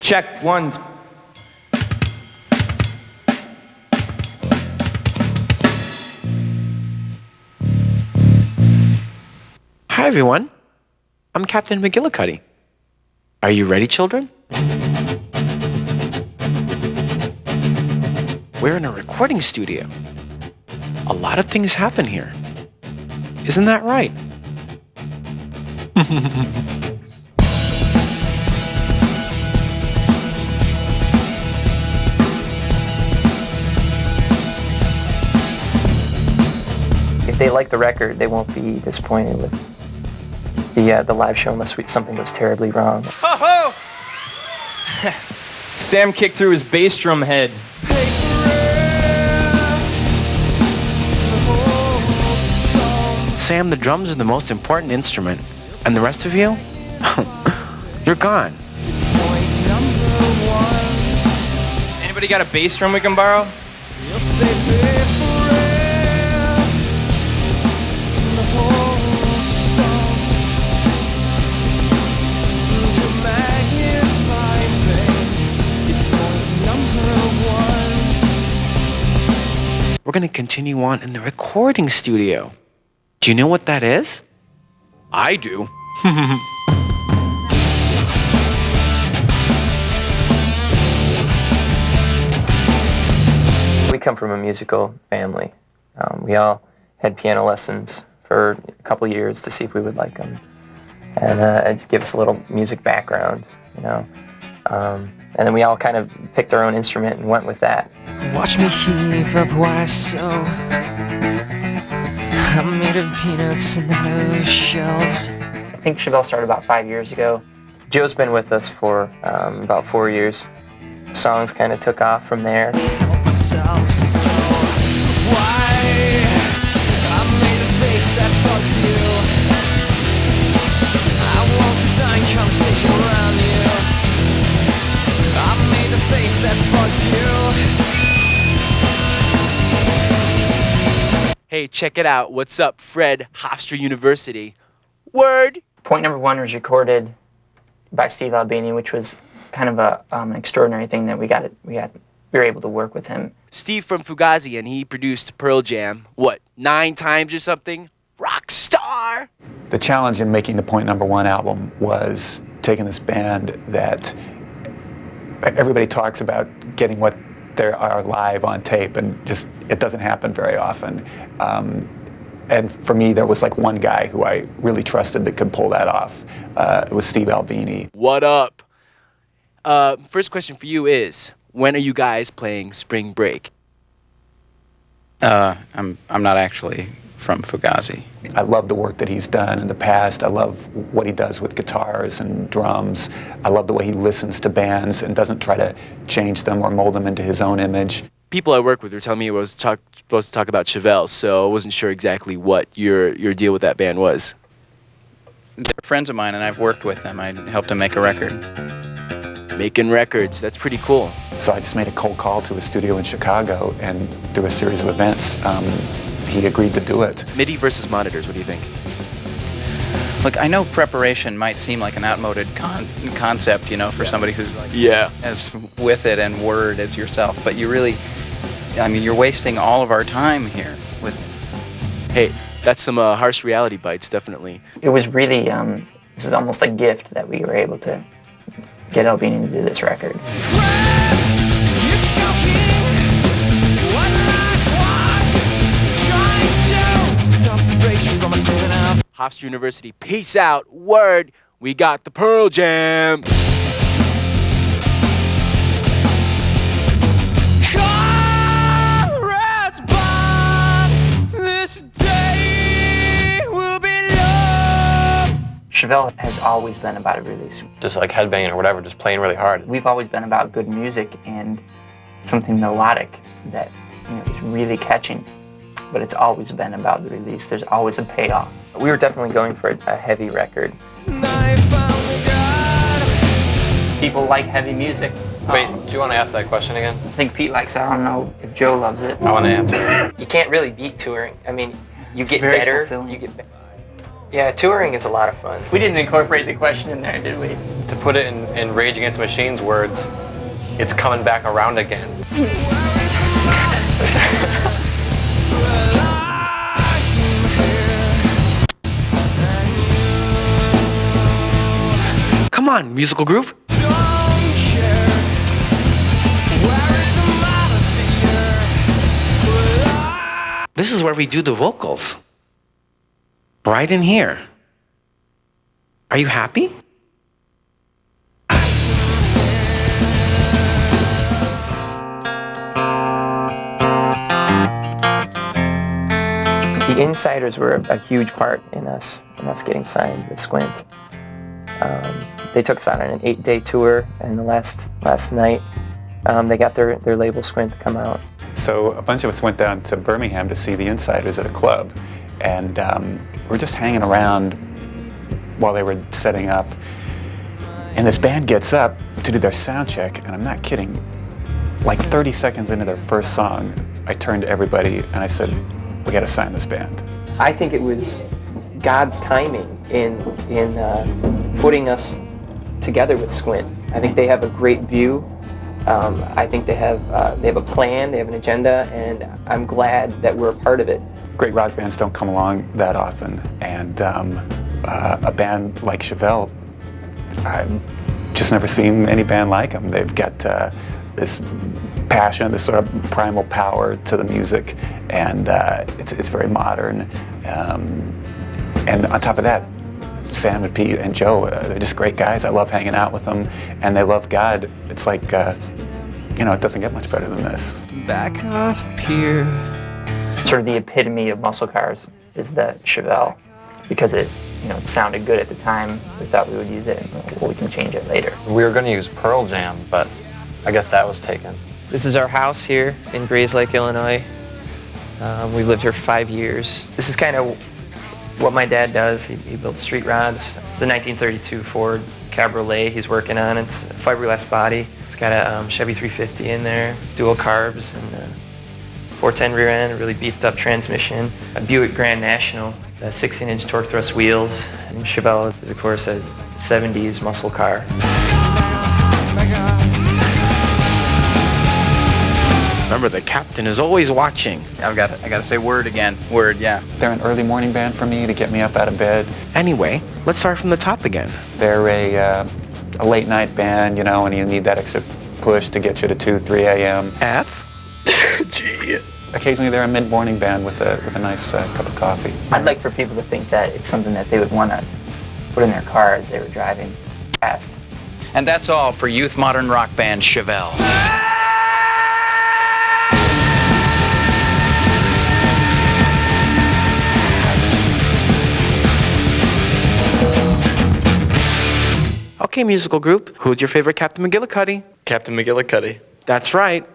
Check, one. Hi, everyone. I'm Captain McGillicuddy. Are you ready, children? We're in a recording studio. A lot of things happen here. Isn't that right? If they like the record, they won't be disappointed with the live show unless something goes terribly wrong. Ho ho! Sam kicked through his bass drum head. Sam, the drums are the most important instrument. And the rest of you? You're gone. Anybody got a bass drum we can borrow? We're going to continue on in the recording studio. Do you know what that is? I do. We come from a musical family. We all had piano lessons for a couple years to see if we would like them, and give us a little music background, you know. And then we all kind of picked our own instrument and went with that. Watch me heap up what I sow. I'm made of peanuts and not of shells. I think Chevelle started about 5 years ago. Joe's been with us for about 4 years. Songs kind of took off from there. Hey, check it out. What's up, Fred, Hofstra University? Word! Point number one was recorded by Steve Albini, which was kind of an extraordinary thing that we were able to work with him. Steve from Fugazi, and he produced Pearl Jam, what, 9 times or something? Rock star! The challenge in making the Point Number One album was taking this band that everybody talks about getting what they are live on tape, and just it doesn't happen very often. And for me, there was like one guy who I really trusted that could pull that off. It was Steve Albini. What up? First question for you is, when are you guys playing Spring Break? I'm not actually from Fugazi. I love the work that he's done in the past. I love what he does with guitars and drums. I love the way he listens to bands and doesn't try to change them or mold them into his own image. People I work with were telling me I was supposed to talk about Chevelle, so I wasn't sure exactly what your deal with that band was. They're friends of mine, and I've worked with them. I helped them make a record. Making records, that's pretty cool. So I just made a cold call to a studio in Chicago, and through a series of events, he agreed to do it. MIDI versus monitors, what do you think? Look, I know preparation might seem like an outmoded concept, you know, for somebody who's as with it and word as yourself, but you really, I mean, you're wasting all of our time here with... Hey, that's some harsh reality bites, definitely. It was really, this is almost a gift that we were able to get Albini to do this record. Hofstra University, peace out, word, we got the Pearl Jam. Comrades bond, this day will be love. Chevelle has always been about a release. Just like headbanging or whatever, just playing really hard. We've always been about good music and something melodic that, you know, is really catching. But it's always been about the release. There's always a payoff. We were definitely going for a heavy record. People like heavy music. Wait, do you want to ask that question again? I think Pete likes it. I don't know if Joe loves it. I want to answer. You can't really beat touring. I mean, you get very better. fulfilling. You get better. Yeah, touring is a lot of fun. We didn't incorporate the question in there, did we? To put it in Rage Against the Machine's words, it's coming back around again. Come on, musical group. This is where we do the vocals. Right in here. Are you happy? The insiders were a huge part in us getting signed with Squint. They took us out on an 8-day tour, and the last night, they got their label Squint to come out. So a bunch of us went down to Birmingham to see the Insiders at a club, and we're just hanging around while they were setting up. And this band gets up to do their sound check, and I'm not kidding. Like 30 seconds into their first song, I turned to everybody and I said, "We got to sign this band." I think it was God's timing in putting us together with Squint. I think they have a great view. I think they have a plan, they have an agenda, and I'm glad that we're a part of it. Great rock bands don't come along that often, and a band like Chevelle, I've just never seen any band like them. They've got this passion, this sort of primal power to the music, and it's very modern. And on top of that, Sam and Pete and Joe, they're just great guys. I love hanging out with them, and they love God. It's like, it doesn't get much better than this. Back off pier. Sort of the epitome of muscle cars is the Chevelle, because it sounded good at the time. We thought we would use it, and we can change it later. We were going to use Pearl Jam, but I guess that was taken. This is our house here in Grays Lake, Illinois. We've lived here for 5 years. This is kind of what my dad does. He builds street rods. It's a 1932 Ford Cabriolet he's working on. It's a fiberglass body. It's got a Chevy 350 in there, dual carbs, and a 410 rear end, a really beefed up transmission. A Buick Grand National, 16-inch torque thrust wheels. And Chevelle is, of course, a 70s muscle car. Remember, the captain is always watching. I gotta say word again. Word, yeah. They're an early morning band for me to get me up out of bed. Anyway, let's start from the top again. They're a late night band, and you need that extra push to get you to 2, 3 a.m. F? G. Occasionally they're a mid-morning band with a nice cup of coffee. I'd like for people to think that it's something that they would want to put in their car as they were driving past. And that's all for youth modern rock band Chevelle. Okay, musical group, who's your favorite Captain McGillicuddy? Captain McGillicuddy. That's right.